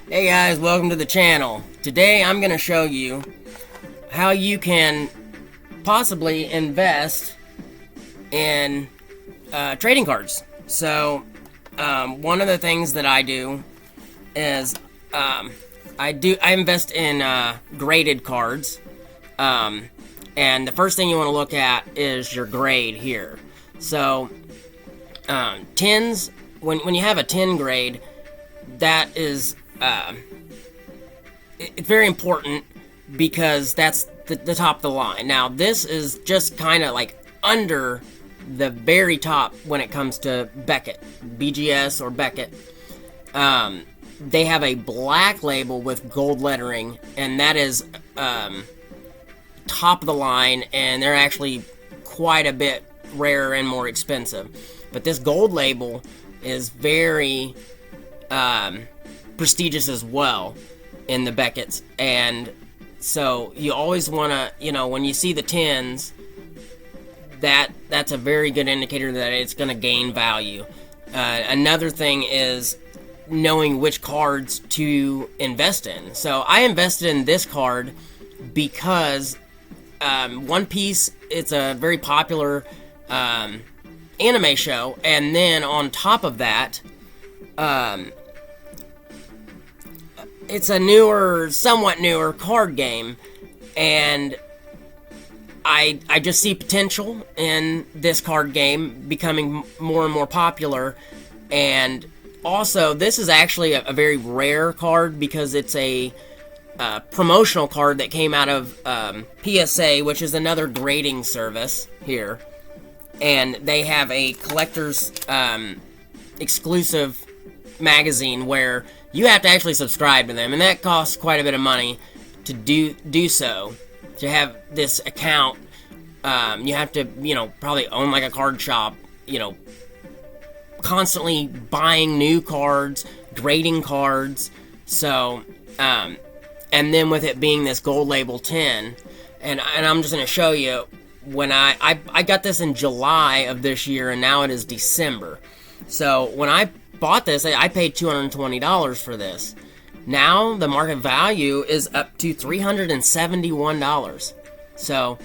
Hey guys, welcome to the channel. Today I'm going to show you how you can possibly invest in trading cards. So, one of the things that I do is I invest in graded cards. And the first thing you want to look at is your grade here. So, tens, when you have a 10 grade, that is it's very important because that's the top of the line. Now, this is just kind of like under the very top when it comes to Beckett, BGS or Beckett. They have a black label with gold lettering, and that is top of the line, and they're actually quite a bit rarer and more expensive. But this gold label is very prestigious as well in the Beckett's, and so you always want to, when you see the 10s, that's a very good indicator that it's going to gain value. Another thing is knowing which cards to invest in. So I invested in this card because One Piece, it's a very popular anime show, and then on top of that, it's a somewhat newer card game, and I just see potential in this card game becoming more and more popular. And also, this is actually a very rare card because it's a promotional card that came out of PSA, which is another grading service here, and they have a collector's exclusive magazine where you have to actually subscribe to them, and that costs quite a bit of money to do so. To have this account, you have to, probably own like a card shop, constantly buying new cards, grading cards. So, and then with it being this gold label 10, and I'm just going to show you when I got this in July of this year, and now it is December. So when I bought this, I paid $220 for this. Now the market value is up to $371. So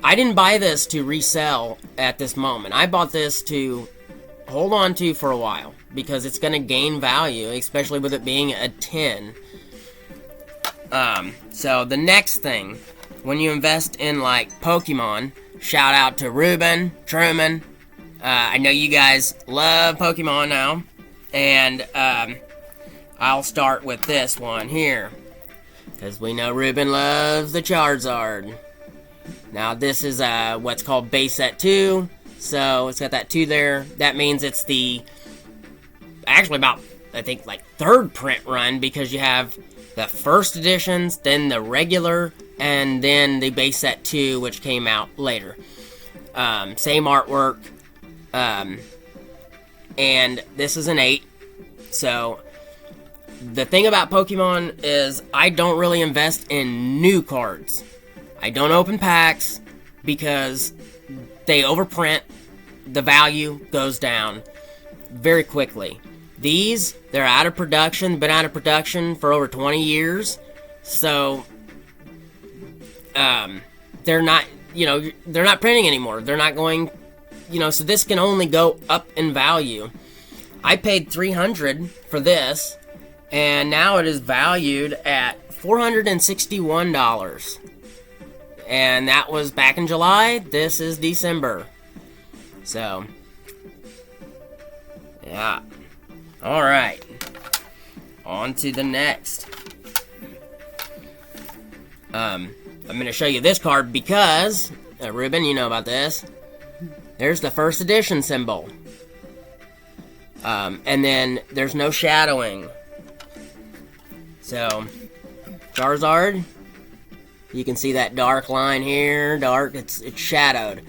I didn't buy this to resell at this moment. I bought this to hold on to for a while because it's going to gain value, especially with it being a 10. So the next thing, when you invest in like Pokemon, shout out to Ruben, Truman. I know you guys love Pokemon now, and I'll start with this one here, because we know Ruben loves the Charizard. Now this is what's called base set 2, so it's got that 2 there. That means it's actually about, I think, like third print run, because you have the first editions, then the regular, and then the base set 2, which came out later. Same artwork. And this is an 8. So the thing about Pokemon is I don't really invest in new cards. I don't open packs because they overprint. The value goes down very quickly. They're out of production, been out of production for over 20 years. So they're not printing anymore. They're not going, so this can only go up in value. I paid $300 for this, and now it is valued at $461. And that was back in July. This is December. So, yeah. Alright. On to the next. I'm going to show you this card because, Ruben, you know about this. There's the first edition symbol. And then there's no shadowing. So, Charizard, you can see that dark line here, it's shadowed.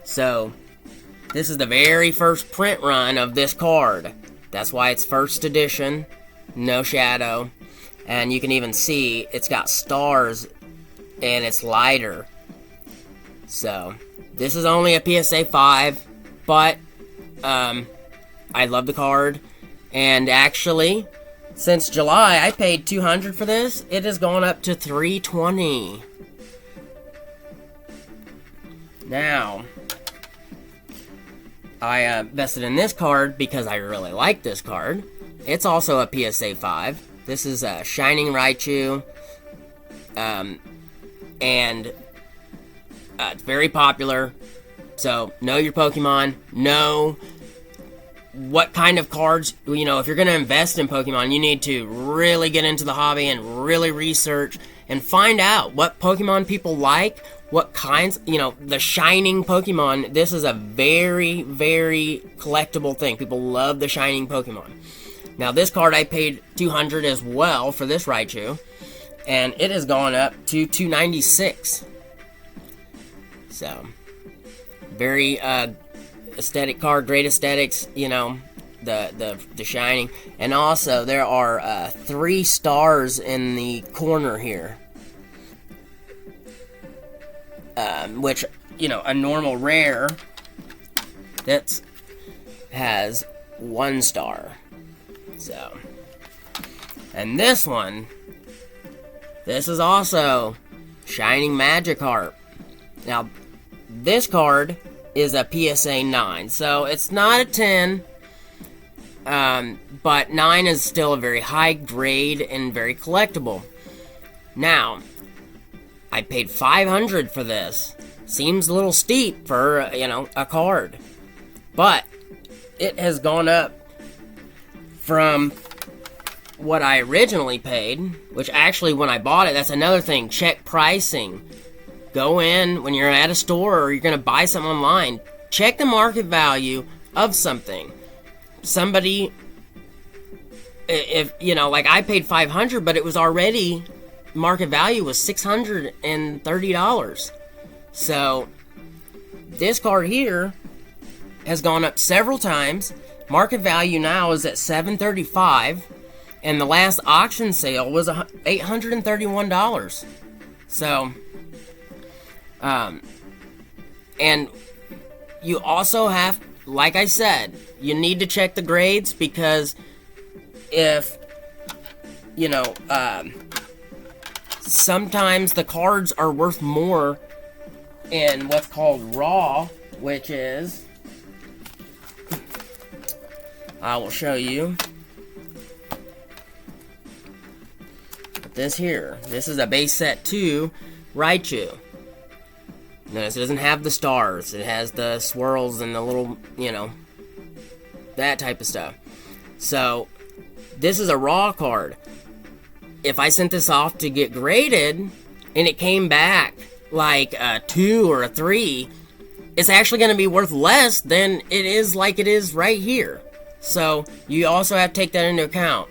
So, this is the very first print run of this card. That's why it's first edition, no shadow. And you can even see it's got stars and it's lighter. So, this is only a PSA 5, but I love the card. And actually, Since July, I paid $200 for this. It has gone up to $320. Now, I invested in this card because I really like this card. It's also a PSA 5. This is a Shining Raichu. And it's very popular. So, know your Pokemon. Know what kind of cards, if you're going to invest in Pokemon, you need to really get into the hobby and really research and find out what Pokemon people like, what kinds, the Shining Pokemon. This is a very, very collectible thing. People love the Shining Pokemon. Now, this card I paid $200 as well for this Raichu, and it has gone up to $296. So, very aesthetic card, great aesthetics, the Shining. And also, there are 3 stars in the corner here. Which, a normal rare that has 1 star. So, and this one, this is also Shining Magikarp. Now, this card is a PSA 9, so it's not a 10, but 9 is still a very high grade and very collectible. Now, I paid $500 for this. Seems a little steep for, a card. But it has gone up from what I originally paid, which actually when I bought it, that's another thing. Check pricing. Go in when you're at a store or you're going to buy something online. Check the market value of something. Somebody, if, like I paid $500, but it was already, market value was $630. So, this card here has gone up several times. Market value now is at $735, and the last auction sale was $831. So, and you also have, like I said, you need to check the grades, because if, sometimes the cards are worth more in what's called raw, which is, I will show you. This here. This is a base set 2 Raichu. Notice it doesn't have the stars. It has the swirls and the little, that type of stuff. So, this is a raw card. If I sent this off to get graded, and it came back like a 2 or a 3, it's actually going to be worth less than it is like it is right here. So, you also have to take that into account.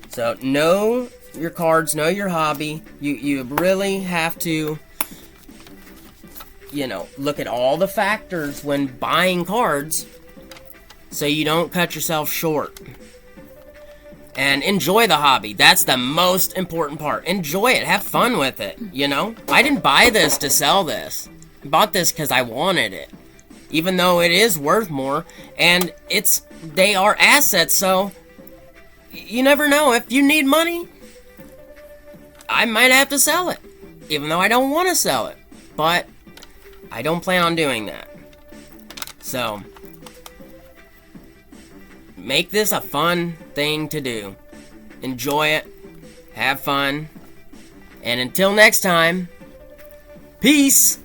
So, know your cards, know your hobby. You really have to, look at all the factors when buying cards so you don't cut yourself short. And enjoy the hobby. That's the most important part. Enjoy it. Have fun with it, I didn't buy this to sell this. I bought this because I wanted it. Even though it is worth more. And they are assets, so you never know. If you need money, I might have to sell it. Even though I don't want to sell it. But I don't plan on doing that. So, make this a fun thing to do. Enjoy it. Have fun. And until next time, peace!